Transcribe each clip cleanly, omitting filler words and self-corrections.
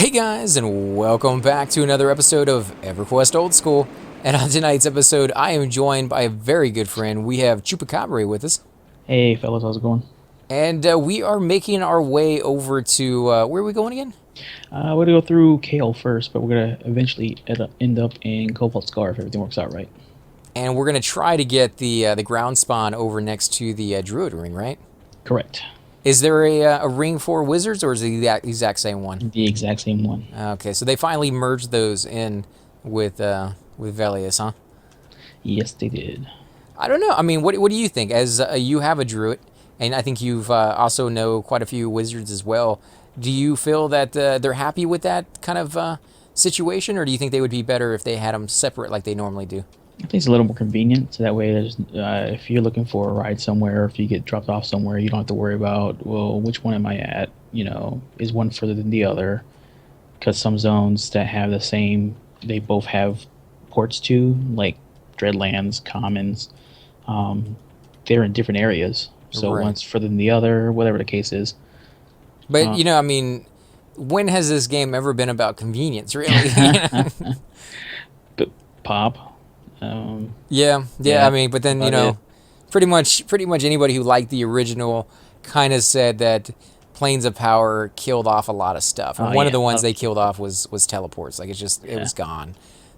Hey guys, and welcome back to another episode of Everquest Old School. And on tonight's episode, I am joined by a very good friend. We have Chupacabra with us, Hey fellas, how's it going? and we are making our way over to where are we going again? We're gonna go through Kale first, but we're gonna eventually end up in Cobalt Scar if everything works out right. And we're gonna try to get the ground spawn over next to the Druid ring, right? Correct. Is there a ring for wizards, or is it the exact same one? The exact same one. Okay, so they finally merged those in with Velius, huh? Yes, they did. I don't know. I mean, what do you think? As you have a druid, and I think you've also know quite a few wizards as well. Do you feel that they're happy with that kind of situation, or do you think they would be better if they had them separate like they normally do? I think it's a little more convenient, so that way, if you're looking for a ride somewhere, or if you get dropped off somewhere, you don't have to worry about, well, which one am I at? Is one further than the other? Because some zones that have the same, they both have ports to, like Dreadlands, Commons. They're in different areas, so Right. one's further than the other, whatever the case is. But Uh, I mean, when has this game ever been about convenience, really? You know? but pop, Yeah. I yeah, mean, but then about it. pretty much anybody who liked the original kind of said that Planes of Power killed off a lot of stuff, and Oh one of yeah, the a ones lot of they people. killed off was teleports. Like it Yeah, was gone.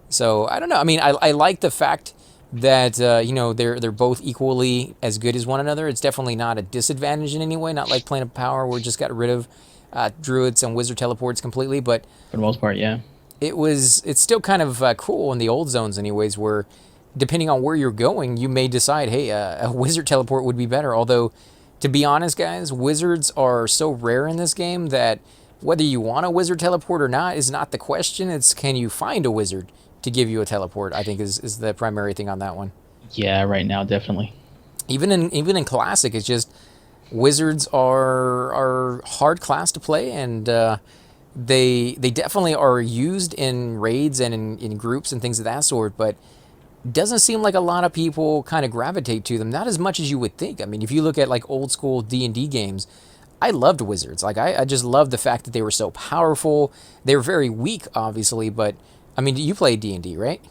So I don't know. I mean, I like the fact that they're both equally as good as one another. It's definitely not a disadvantage in any way. Not like Plane of Power, where we just got rid of druids and wizard teleports completely, but for the most part, yeah. it's still kind of cool in the old zones anyways, where depending on where you're going you may decide, hey, a wizard teleport would be better. Although, to be honest guys, wizards are so rare in this game that whether you want a wizard teleport or not is not the question. It's, can you find a wizard to give you a teleport, I think is the primary thing on that one. Yeah, right now, definitely. Even in classic, it's just wizards are hard class to play, and they definitely are used in raids and in groups and things of that sort, but doesn't seem like a lot of people kind of gravitate to them. Not as much as you would think. I mean, if you look at like old school D&D games, I loved wizards. Like I just loved the fact that they were so powerful. They were very weak, obviously, but I mean, you played D&D, right?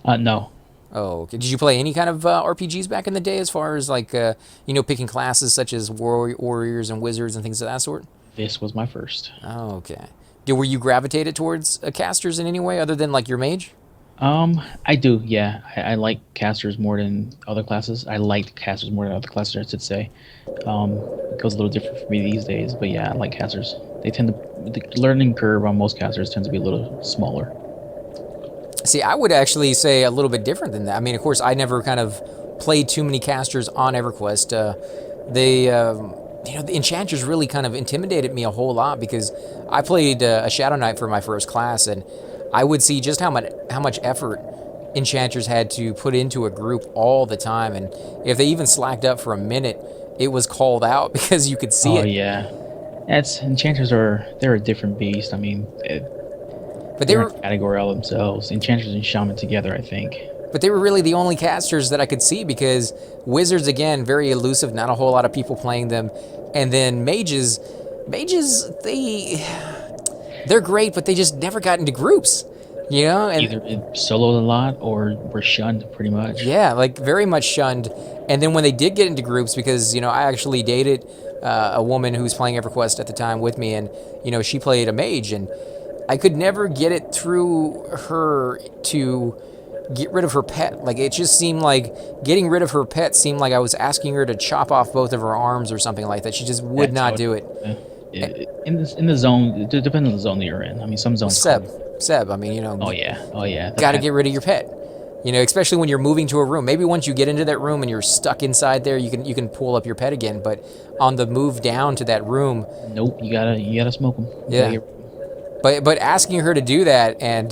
No, Oh, okay. Did you play any kind of RPGs back in the day, as far as like picking classes such as warriors and wizards and things of that sort? this was my first. Oh, okay. Were you gravitated towards casters in any way other than like your mage? I do, yeah. I like casters more than other classes. I liked casters more than other classes, I should say. It goes a little different for me these days, but yeah, I like casters. They tend to, the learning curve on most casters tends to be a little smaller. See, I would actually say a little bit different than that. I mean, of course, I never kind of played too many casters on EverQuest. The enchanters really kind of intimidated me a whole lot, because I played a Shadow Knight for my first class, and I would see just how much effort enchanters had to put into a group all the time, and if they even slacked up for a minute, it was called out because you could see Oh it. yeah, that's enchanters are they're a different beast. I mean, But they they're were a category all themselves. Enchanters and shaman together, I think. But they were really the only casters that I could see, because wizards, again, very elusive, not a whole lot of people playing them. And then mages, they're great, but they just never got into groups, and Either it soloed a lot or were shunned pretty much. yeah, like very much shunned. And then when they did get into groups, because I actually dated a woman who was playing EverQuest at the time with me, and she played a mage, and I could never get it through her to get rid of her pet. Like, it just seemed like getting rid of her pet seemed like I was asking her to chop off both of her arms or something like that. She just would That's not how do it. in the zone. It depends on the zone that you're in. I mean, some Well, zones call. Seb, I mean, Oh yeah, oh yeah. The got to pet. get rid of your pet. Especially when you're moving to a room. Maybe once you get into that room and you're stuck inside there, you can pull up your pet again. But on the move down to that room, Nope, you gotta smoke them. yeah. But asking her to do that, and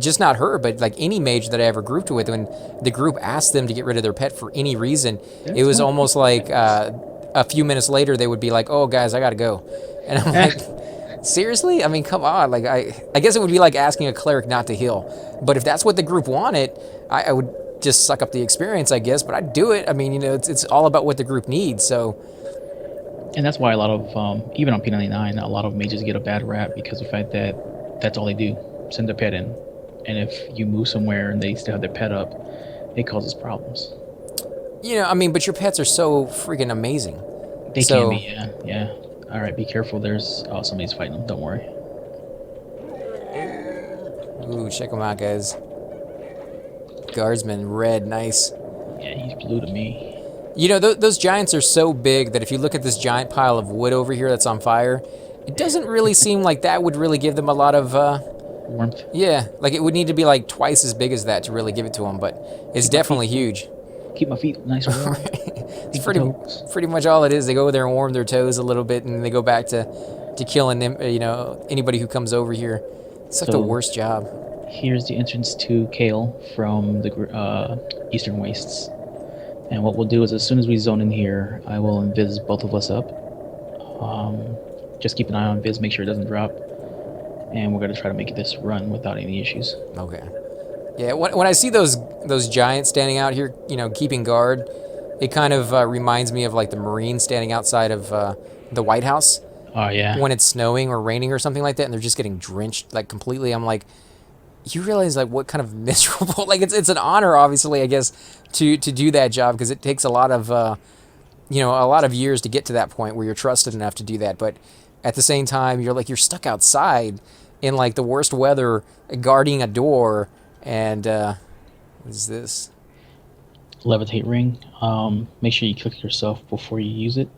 just not her, but like any mage that I ever grouped with, when the group asked them to get rid of their pet for any reason, it That's was fine. almost like a few minutes later they would be like, "Oh, guys, I gotta go," and I'm like, seriously? I mean, come on. Like, I guess it would be like asking a cleric not to heal. But if that's what the group wanted, I would just suck up the experience, I guess. But I'd do it. I mean, it's all about what the group needs. So And that's why a lot of even on P99, a lot of mages get a bad rap because of the fact that that's all they do, send their pet in. And if you move somewhere and they still have their pet up, it causes problems. You know, I mean, but your pets are so freaking amazing. They can be, So, yeah, yeah. All right, be careful. There's somebody's fighting them. Don't worry. ooh, check them out, guys. Guardsman, red, nice. Yeah, he's blue to me. You know, those giants are so big that if you look at this giant pile of wood over here that's on fire, it doesn't really seem like that would really give them a lot of, Warmth. yeah, like it would need to be like twice as big as that to really give it to them, but it's definitely huge. Keep my feet nice and warm. It's pretty much all it is. They go there and warm their toes a little bit, and then they go back to killing them, you know, anybody who comes over here. It's like the worst job. Here's the entrance to Kale from the Eastern Wastes. And what we'll do is as soon as we zone in here, I will invis both of us up. Just keep an eye on Viz, make sure it doesn't drop. And we're going to try to make this run without any issues. Okay. Yeah, when I see those giants standing out here, you know, keeping guard, it kind of reminds me of like the Marines standing outside of the White House. Oh, yeah. When it's snowing or raining or something like that, and they're just getting drenched like completely. I'm like, you realize like what kind of miserable, like it's an honor, obviously, I guess, to do that job, because it takes a lot of you know, a lot of years to get to that point where you're trusted enough to do that. But at the same time, you're stuck outside in like the worst weather, guarding a door, and what is this? Levitate ring. Make sure you click yourself before you use it,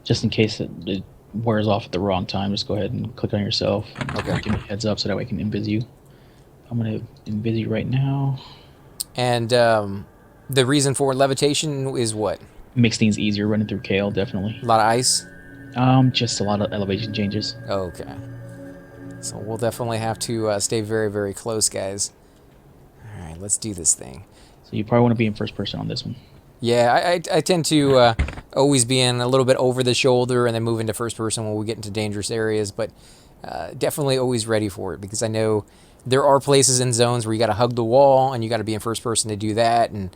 just in case it wears off at the wrong time. Just go ahead and click on yourself. Okay. Give me a heads up so that way I can invis you. I'm gonna invis you right now. And the reason for levitation is what? Makes things easier running through Kale, definitely. A lot of ice? Just a lot of elevation changes. Okay. So we'll definitely have to stay very, very close, guys. All right, let's do this thing. So you probably want to be in first person on this one. Yeah, I tend to always be in a little bit over the shoulder and then move into first person when we get into dangerous areas, but definitely always ready for it, because I know there are places in zones where you got to hug the wall and you got to be in first person to do that, and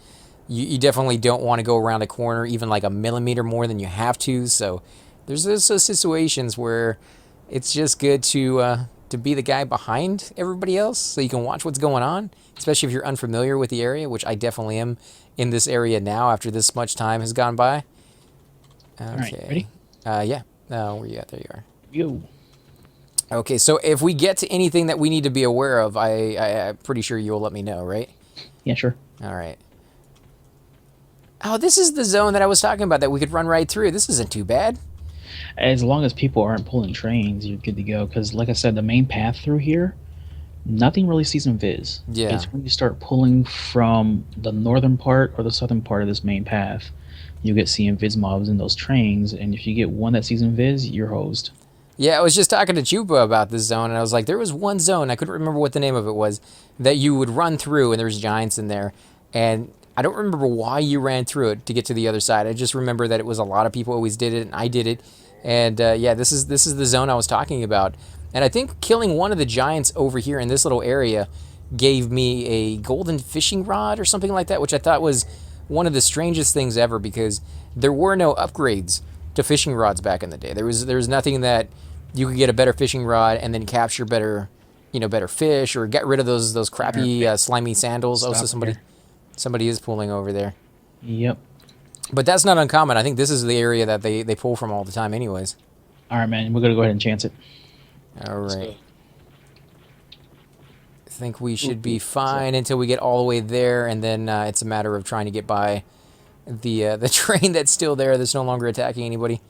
you definitely don't want to go around a corner even like a millimeter more than you have to. So there's those situations where it's just good to be the guy behind everybody else so you can watch what's going on, especially if you're unfamiliar with the area, which I definitely am in this area now after this much time has gone by. Okay. All right, ready? Yeah. Where you at? There you are. Yo. Okay, so if we get to anything that we need to be aware of, I'm pretty sure you'll let me know, right? Yeah, sure. All right. Oh, this is the zone that I was talking about that we could run right through. This isn't too bad. As long as people aren't pulling trains, you're good to go. Because, like I said, the main path through here, nothing really sees in Viz. Yeah. It's when you start pulling from the northern part or the southern part of this main path, you get seeing Viz mobs in those trains. And if you get one that sees in Viz, you're hosed. Yeah, I was just talking to Chupa about this zone, and I was like, there was one zone, I couldn't remember what the name of it was, that you would run through, and there's giants in there. And I don't remember why you ran through it to get to the other side. I just remember that it was a lot of people always did it, and I did it. And yeah, this is the zone I was talking about. And I think killing one of the giants over here in this little area gave me a golden fishing rod or something like that, which I thought was one of the strangest things ever, because there were no upgrades to fishing rods back in the day. There was nothing that you could get a better fishing rod and then capture better, you know, better fish, or get rid of those crappy slimy sandals. Also, somebody is pulling over there. Yep. But that's not uncommon. I think this is the area that they pull from all the time anyways. All right, man. We're going to go ahead and chance it. All right. I think we should be fine until we get all the way there, and then it's a matter of trying to get by the train that's still there that's no longer attacking anybody.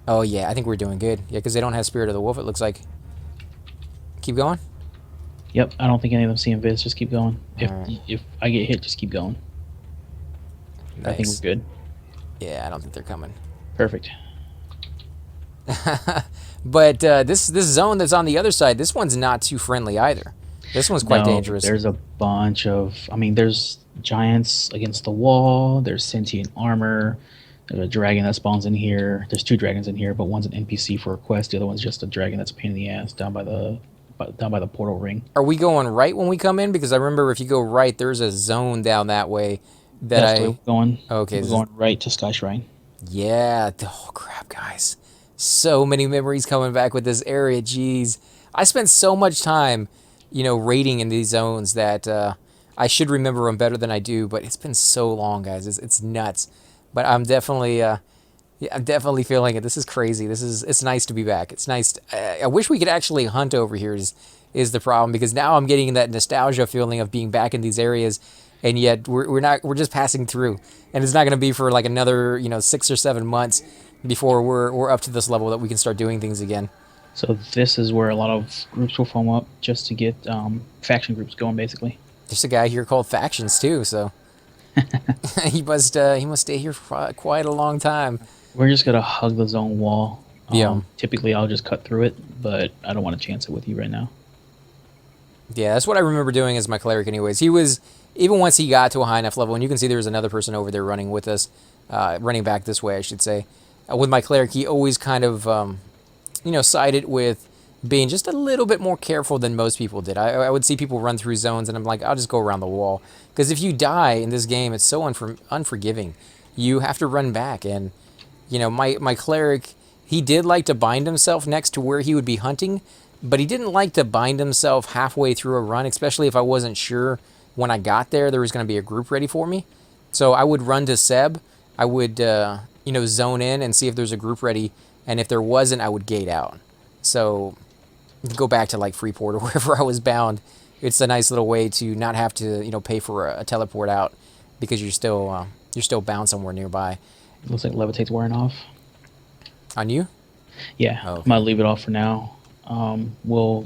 Oh, yeah, I think we're doing good. Yeah, because they don't have Spirit of the Wolf, it looks like. Keep going? Yep, I don't think any of them see Viz. Just keep going. Right. If I get hit, just keep going. Nice. I think we're good. Yeah, I don't think they're coming. Perfect. But this zone that's on the other side, this one's not too friendly either. This one's quite dangerous. There's a bunch of... I mean, there's giants against the wall. There's sentient armor. There's a dragon that spawns in here. There's 2 dragons in here, but one's an NPC for a quest. The other one's just a dragon that's a pain in the ass down by the portal ring. Are we going right when we come in? Because I remember if you go right, there's a zone down that way. That's where we're going. Okay. We're going right to Sky Shrine. Yeah. Oh crap, guys. So many memories coming back with this area. Jeez, I spent so much time, raiding in these zones that I should remember them better than I do. But it's been so long, guys. It's nuts. But I'm definitely, yeah, I'm definitely feeling it. This is crazy. It's nice to be back. It's nice. I wish we could actually hunt over here. Is the problem, because now I'm getting that nostalgia feeling of being back in these areas, and yet we're not. We're just passing through, and it's not going to be for like another 6 or 7 months before we're up to this level that we can start doing things again. So this is where a lot of groups will form up just to get faction groups going, basically. There's a guy here called Factions too, so he must stay here for quite a long time. We're just gonna hug the zone wall. Yeah. Typically, I'll just cut through it, but I don't want to chance it with you right now. Yeah, that's what I remember doing as my cleric. Anyways, he was, even once he got to a high enough level, and you can see there was another person over there running with us, running back this way, I should say. With my cleric, he always kind of, sided with being just a little bit more careful than most people did. I would see people run through zones, and I'm like, I'll just go around the wall, because if you die in this game, it's so unforgiving. You have to run back, and my cleric, he did like to bind himself next to where he would be hunting, but he didn't like to bind himself halfway through a run, especially if I wasn't sure when I got there was going to be a group ready for me. So I would run to Seb. I would, zone in and see if there's a group ready, and if there wasn't, I would gate out. So go back to like Freeport or wherever I was bound. It's a nice little way to not have to, pay for a teleport out, because you're still bound somewhere nearby. Looks like Levitate's wearing off. On you? Yeah, Oh, I might leave it off for now. We'll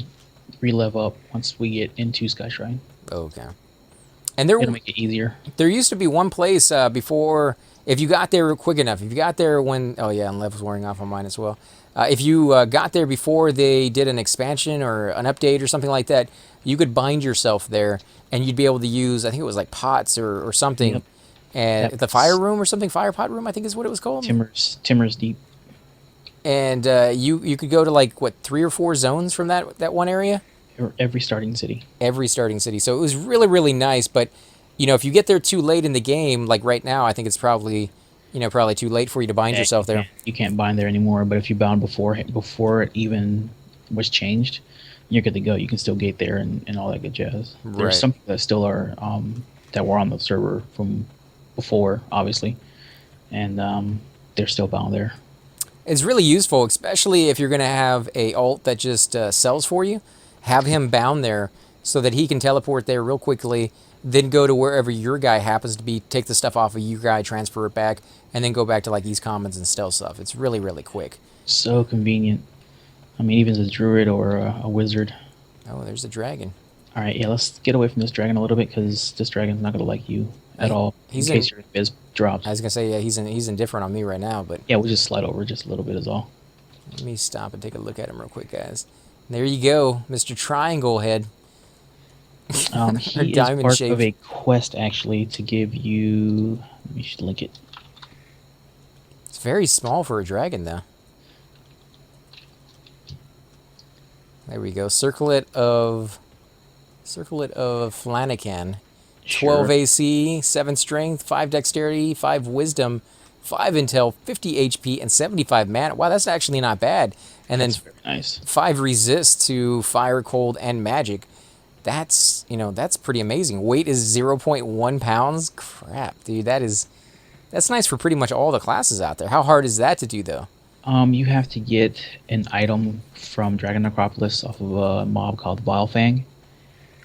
re-lev up once we get into Sky Shrine. okay. And there, It'll make it easier. there used to be one place before, if you got there quick enough, if you got there when, oh yeah, and Lev was wearing off on mine as well. If you got there before they did an expansion or an update or something like that, you could bind yourself there, and you'd be able to use, I think it was like pots or something, Yep. and the That's fire room or something, fire pot room, I think is what it was called. Timmer's Deep. And you could go to like what, 3 or 4 zones from that one area. Every starting city. Every starting city. So it was really, really nice. But, if you get there too late in the game, like right now, I think it's probably too late for you to bind yourself there. You can't bind there anymore, but if you bound before it even was changed, you're good to go. You can still gate there and all that good jazz. Right. There's some that still are that were on the server from before, obviously, and they're still bound there. It's really useful, especially if you're going to have a alt that just sells for you. Have him bound there so that he can teleport there real quickly, then go to wherever your guy happens to be, take the stuff off of your guy, transfer it back, and then go back to like East Commons and stealth stuff. It's really, really quick. So convenient. I mean, even as a druid or a wizard. Oh, there's a dragon. All right, yeah, let's get away from this dragon a little bit, because this dragon's not going to like you at all. He's in case your biz drops. I was going to say, yeah, he's indifferent on me right now, but Yeah, we'll just slide over just a little bit is all. let me stop and take a look at him real quick, guys. There you go, Mr. Triangle Head. He is diamond part shape. of a quest, actually, to give you... You should link it. It's very small for a dragon, though. There we go. Circlet of Flanagan. 12 Sure. AC, 7 strength, 5 dexterity, 5 wisdom, 5 intel, 50 HP, and 75 mana. Wow, that's actually not bad. And That's then very nice. 5 resist to fire, cold, and magic. That's pretty amazing. Weight is 0.1 pounds. Crap, dude, that's nice for pretty much all the classes out there. How hard is that to do, though? You have to get an item from Dragon Necropolis off of a mob called Vilefang.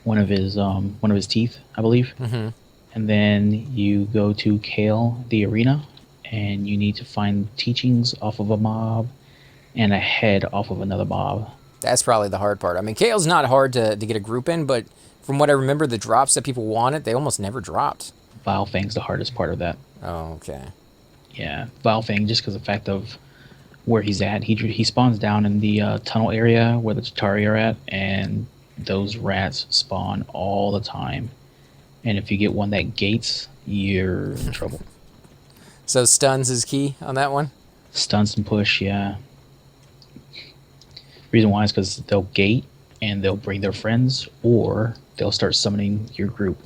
One of his teeth, I believe. Mm-hmm. And then you go to Kale, the arena, and you need to find teachings off of a mob and a head off of another mob. That's probably the hard part. I mean, Kale's not hard to get a group in, but from what I remember, the drops that people wanted, they almost never dropped. Vilefang's the hardest part of that. Oh, okay. Yeah, Vilefang, just because of the fact of where he's at. He spawns down in the tunnel area where the Chitauri are at, and those rats spawn all the time. And if you get one that gates, you're in trouble. So stuns is key on that one? Stuns and push, yeah. Reason why is because they'll gate and they'll bring their friends, or they'll start summoning your group.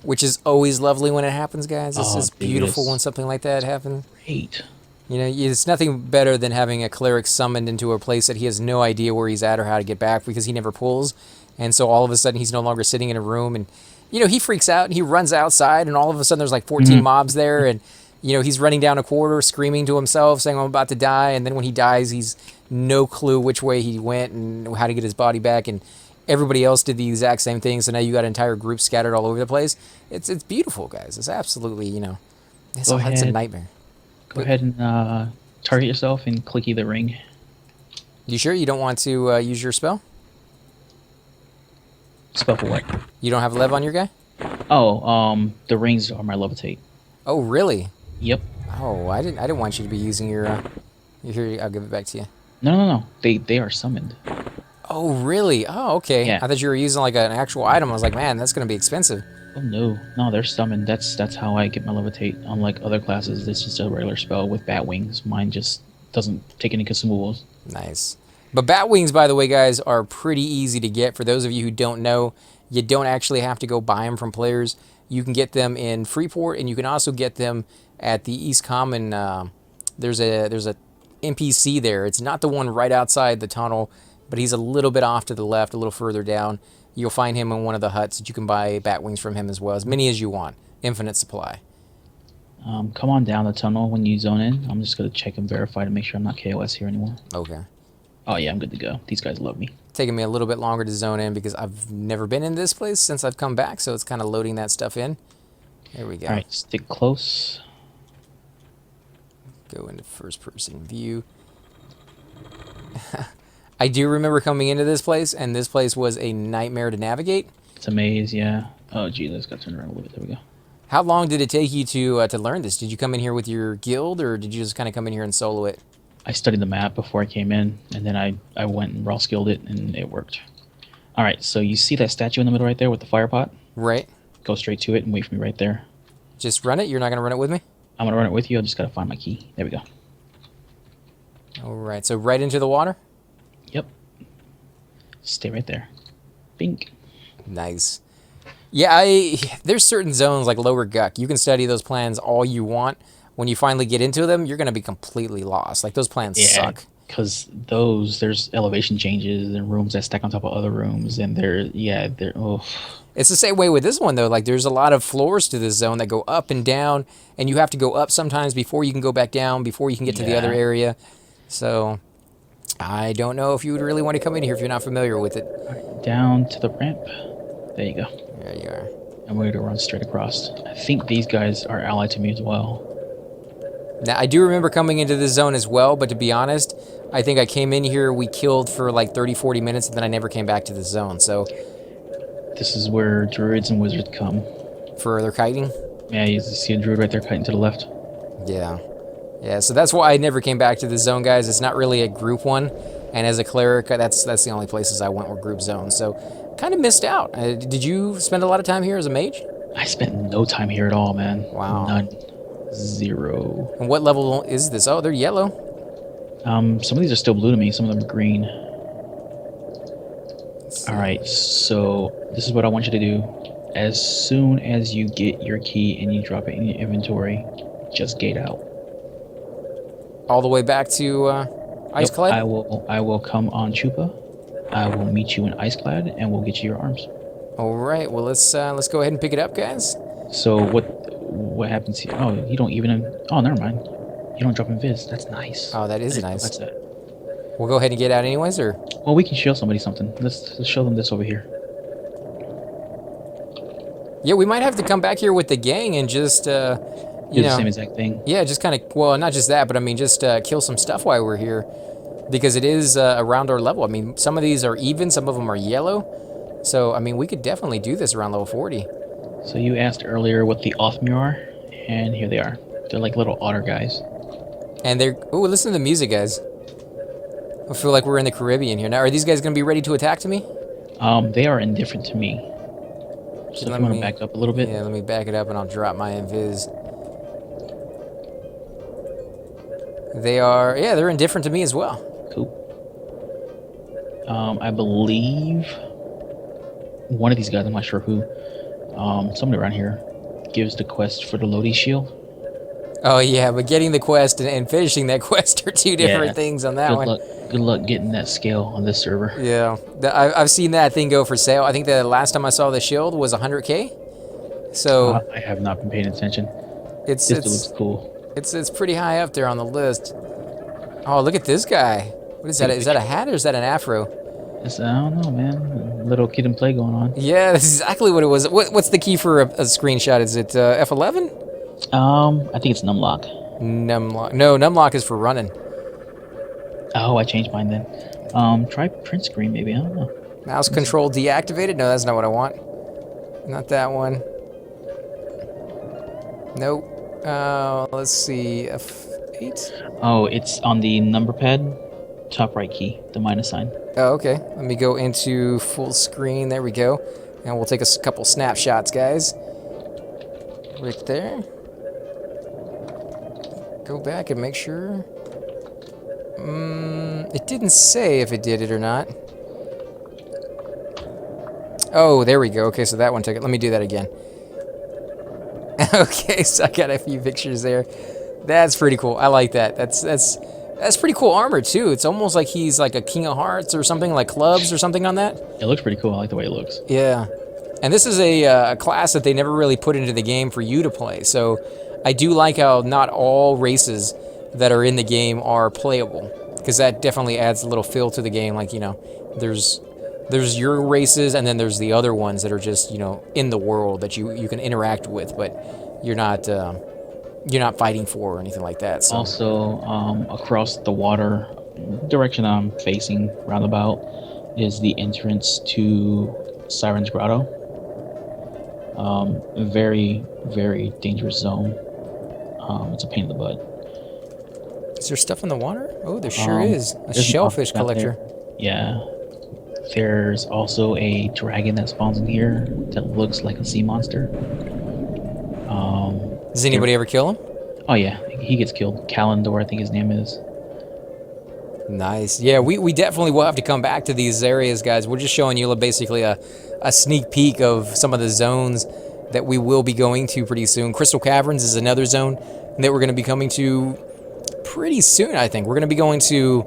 which is always lovely when it happens, guys. It's Oh, just dude, beautiful when it's something like that happens. great. You know, it's nothing better than having a cleric summoned into a place that he has no idea where he's at or how to get back because he never pulls. And so all of a sudden he's no longer sitting in a room and, you know, he freaks out and he runs outside and all of a sudden there's like 14 Mhm. mobs there and, you know, he's running down a corridor screaming to himself saying, I'm about to die. And then when he dies, he's no clue which way he went and how to get his body back. And everybody else did the exact same thing. So now you got an entire group scattered all over the place. It's beautiful, guys. It's absolutely, you know, it's Go a ahead. nightmare. Go ahead and target yourself and click either ring. You sure you don't want to use your spell? Spell for what? You don't have lev on your guy? Oh, the rings are my levitate. Oh, really? Yep. Oh, I didn't want you to be using your. Here, I'll give it back to you. No. They are summoned. Oh, really? Oh, okay. Yeah. I thought you were using like an actual item. I was like, man, that's gonna be expensive. Oh no, they're summoned. That's how I get my levitate. Unlike other classes, this is just a regular spell with bat wings. Mine just doesn't take any consumables. Nice. But bat wings, by the way, guys, are pretty easy to get. For those of you who don't know, you don't actually have to go buy them from players. You can get them in Freeport, and you can also get them at the East Common. There's a NPC there. It's not the one right outside the tunnel, but he's a little bit off to the left, a little further down. You'll find him in one of the huts that you can buy bat wings from him as well, as many as you want. Infinite supply. Come on down the tunnel when you zone in. I'm just gonna check and verify to make sure I'm not KOS here anymore. Okay. Oh yeah, I'm good to go. These guys love me. Taking me a little bit longer to zone in because I've never been in this place since I've come back, so it's kind of loading that stuff in. There we go. All right, stick close. Go into first person view. I do remember coming into this place, and this place was a nightmare to navigate. It's a maze, yeah. Oh Jesus, got turned around a little bit. There we go. How long did it take you to learn this? Did you come in here with your guild, or did you just kind of come in here and solo it? I studied the map before I came in, and then I went and raw skilled it, and it worked. All right, so you see that statue in the middle right there with the fire pot? Right. Go straight to it and wait for me right there. Just run it? You're not going to run it with me? I'm gonna run it with you. I just gotta find my key. There we go. All right, so right into the water? Yep. Stay right there. Bink. Nice. Yeah, there's certain zones like Lower Guck. You can study those plans all you want. When you finally get into them, you're going to be completely lost. Like, those plans suck. Because there's elevation changes and rooms that stack on top of other rooms, and oh. It's the same way with this one, though. Like, there's a lot of floors to this zone that go up and down, and you have to go up sometimes before you can go back down, before you can get to the other area. So, I don't know if you would really want to come in here if you're not familiar with it. Down to the ramp. There you go. There you are. I'm ready to run straight across. I think these guys are allied to me as well. Now, I do remember coming into this zone as well, but to be honest, I think I came in here, we killed for like 30, 40 minutes, and then I never came back to this zone. So, this is where druids and wizards come. for their kiting? Yeah, you see a druid right there kiting to the left. Yeah. Yeah, so that's why I never came back to this zone, guys. It's not really a group one, and as a cleric, that's the only places I went were group zones. So, kind of missed out. Did you spend a lot of time here as a mage? I spent no time here at all, man. Wow. None. Zero. And what level is this? Oh, they're yellow. Some of these are still blue to me. Some of them are green. All right, so this is what I want you to do. As soon as you get your key and you drop it in your inventory, just gate out. All the way back to Iceclad? I will come on Chupa. I will meet you in Iceclad, and we'll get you your arms. All right. Well, let's go ahead and pick it up, guys. So what happens here? Oh, you don't even. Oh, never mind. You don't drop in Viz. That's nice. Oh, that is nice. That's it. We'll go ahead and get out anyways, or? Well, we can show somebody something. Let's show them this over here. Yeah, we might have to come back here with the gang and just, Do the same exact thing. Yeah, just kind of, well, not just that, but I mean, just kill some stuff while we're here. Because it is around our level. I mean, some of these are even, some of them are yellow. So, I mean, we could definitely do this around level 40. So you asked earlier what the Othmir are, and here they are. They're like little otter guys. And they're, ooh, listen to the music, guys. I feel like we're in the Caribbean here. Now, are these guys going to be ready to attack to me? They are indifferent to me. So if you want to back up a little bit. Yeah, let me back it up and I'll drop my invis. They are, yeah, they're indifferent to me as well. Cool. I believe one of these guys, I'm not sure who, Somebody around here gives the quest for the Lodi shield. Oh yeah, but getting the quest and finishing that quest are two Yeah. different things on that Good one. luck. Good luck getting that scale on this server. Yeah, I've seen that thing go for sale. I think the last time I saw the shield was 100K. So I have not been paying attention. it's This dude it's looks cool. it's pretty high up there on the list. Oh, look at this guy. What is that? Is that a hat or is that an afro? I don't know, man. Little kid and play going on. Yeah, that's exactly what it was. What's the key for a screenshot? Is it F11? I think it's numlock. Numlock. No, numlock is for running. Oh, I changed mine then. Try print screen maybe. I don't know. Mouse control deactivated? No, that's not what I want. Not that one. Nope. Let's see. F8? Oh, it's on the number pad, top right key, the minus sign. Oh, okay. Let me go into full screen. There we go. And we'll take a couple snapshots, guys. Right there. Go back and make sure. It didn't say if it did it or not. Oh, there we go. Okay, so that one took it. Let me do that again. Okay, so I got a few pictures there. That's pretty cool. I like that. That's pretty cool armor too. It's almost like he's like a King of Hearts or something, like clubs or something on that. It looks pretty cool. I like the way it looks. Yeah, and this is a class that they never really put into the game for you to play. So I do like how not all races that are in the game are playable, because that definitely adds a little feel to the game. Like, you know, there's your races, and then there's the other ones that are just, you know, in the world that you can interact with, but you're not fighting for or anything like that. So. Also, across the water direction I'm facing, roundabout, is the entrance to Siren's Grotto. Very, very dangerous zone. It's a pain in the butt. Is there stuff in the water? Oh, there sure is. A There's shellfish down there. collector. Yeah. There's also a dragon that spawns in here that looks like a sea monster. Does anybody ever kill him? Oh yeah, he gets killed. Kalendor, I think his name is. Nice. Yeah, we definitely will have to come back to these areas, guys. We're just showing you basically a sneak peek of some of the zones that we will be going to pretty soon. Crystal Caverns is another zone that we're going to be coming to pretty soon, I think. We're going to be going to,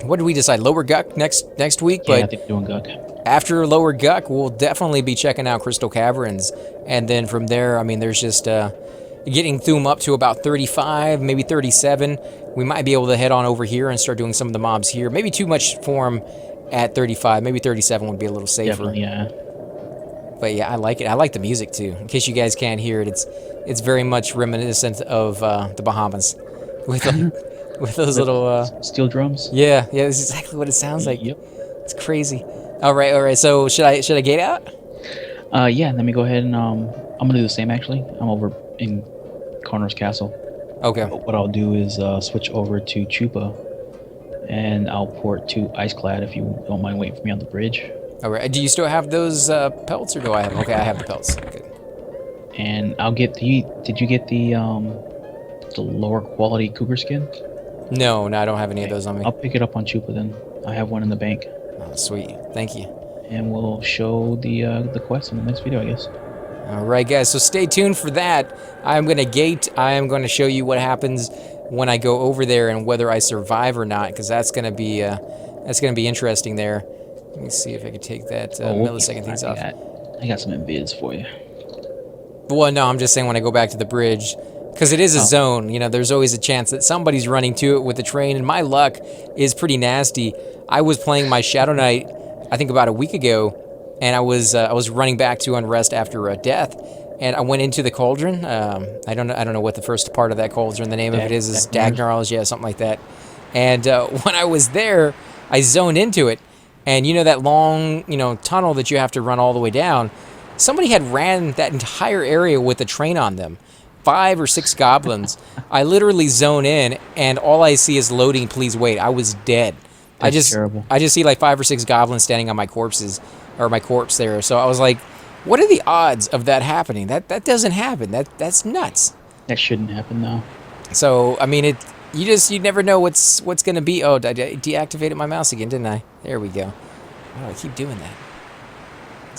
what did we decide? Lower Guck next week? Yeah, but I think doing Guck. after Lower Guck, we'll definitely be checking out Crystal Caverns. And then from there, I mean, there's just getting Thum up to about 35, maybe 37. We might be able to head on over here and start doing some of the mobs here. Maybe too much for them at 35. Maybe 37 would be a little safer. Definitely, yeah. But yeah, I like it. I like the music too. In case you guys can't hear it, it's very much reminiscent of the Bahamas, with those little steel drums. Yeah, that's exactly what it sounds like. Yep. It's crazy. All right. So should I gate out? Yeah. Let me go ahead and I'm gonna do the same actually. I'm over in Connor's Castle. Okay. What I'll do is switch over to Chupa, and I'll port to Iceclad if you don't mind waiting for me on the bridge. All right. Do you still have those pelts, or do I have? Okay, I have the pelts. Good. And I'll get the. Did you get the lower quality cougar skin? No, I don't have any of those on me. I'll pick it up on Chupa then. I have one in the bank. Oh, sweet. Thank you. And we'll show the quest in the next video, I guess. All right, guys. So stay tuned for that. I'm gonna gate. I am going to show you what happens when I go over there and whether I survive or not, because that's gonna be interesting there. Let me see if I can take that millisecond things off. I got some vids for you. Well, no, I'm just saying when I go back to the bridge, because it is a zone. You know, there's always a chance that somebody's running to it with the train, and my luck is pretty nasty. I was playing my Shadow Knight, I think about a week ago, and I was running back to Unrest after a death, and I went into the cauldron. I don't know what the first part of that cauldron, the name of it is Dagnarls, yeah, something like that. And when I was there, I zoned into it, and you know that long tunnel that you have to run all the way down. Somebody had ran that entire area with a train on them. 5 or 6 goblins. I literally zone in, and all I see is loading, please wait. I was dead. That's terrible. I just see like 5 or 6 goblins standing on my corpses, or my corpse there. So I was like, what are the odds of that happening? That doesn't happen. That's nuts. That shouldn't happen though. So I mean, you never know what's gonna be. Oh, I deactivated my mouse again, didn't I? There we go. Oh, I keep doing that.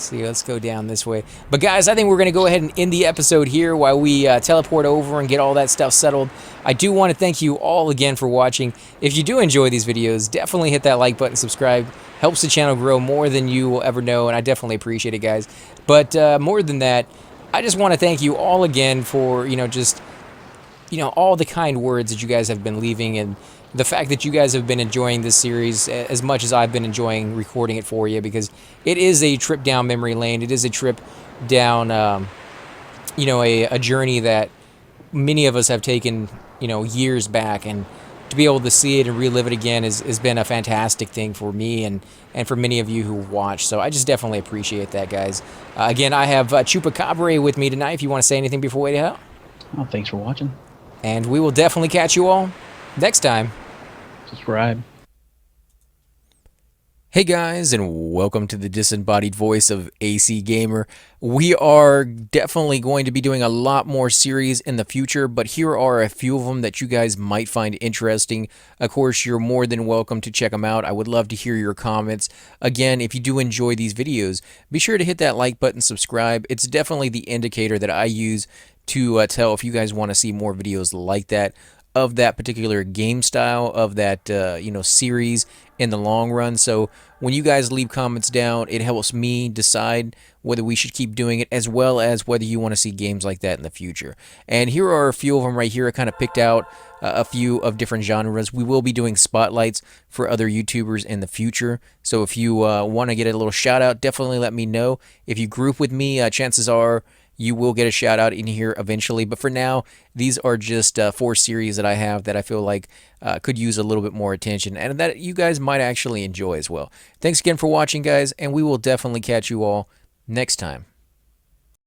see, let's go down this way. But guys, I think we're going to go ahead and end the episode here while we teleport over and get all that stuff settled. I do want to thank you all again for watching. If you do enjoy these videos, definitely hit that like button, subscribe. Helps the channel grow more than you will ever know, and I definitely appreciate it, guys. But more than that, I just want to thank you all again for, just, all the kind words that you guys have been leaving, and the fact that you guys have been enjoying this series as much as I've been enjoying recording it for you, because it is a trip down memory lane. It is a trip down, a journey that many of us have taken, years back, and to be able to see it and relive it again has been a fantastic thing for me and for many of you who watch. So I just definitely appreciate that, guys. Again, I have Chupacabra with me tonight. If you want to say anything before we head out. Oh, thanks for watching. And we will definitely catch you all next time. Subscribe. Hey guys, and welcome to the disembodied voice of AC Gamer. We are definitely going to be doing a lot more series in the future, but here are a few of them that you guys might find interesting. Of course, you're more than welcome to check them out. I would love to hear your comments. Again, if you do enjoy these videos, be sure to hit that like button, subscribe. It's definitely the indicator that I use to tell if you guys want to see more videos like that, of that particular game style, of that series in the long run. So when you guys leave comments down, it helps me decide whether we should keep doing it, as well as whether you want to see games like that in the future. And here are a few of them right here. I kind of picked out a few of different genres. We will be doing spotlights for other YouTubers in the future. So if you want to get a little shout out, definitely let me know. If you group with me, chances are you will get a shout out in here eventually. But for now, these are just 4 series that I have that I feel like could use a little bit more attention, and that you guys might actually enjoy as well. Thanks again for watching, guys, and we will definitely catch you all next time.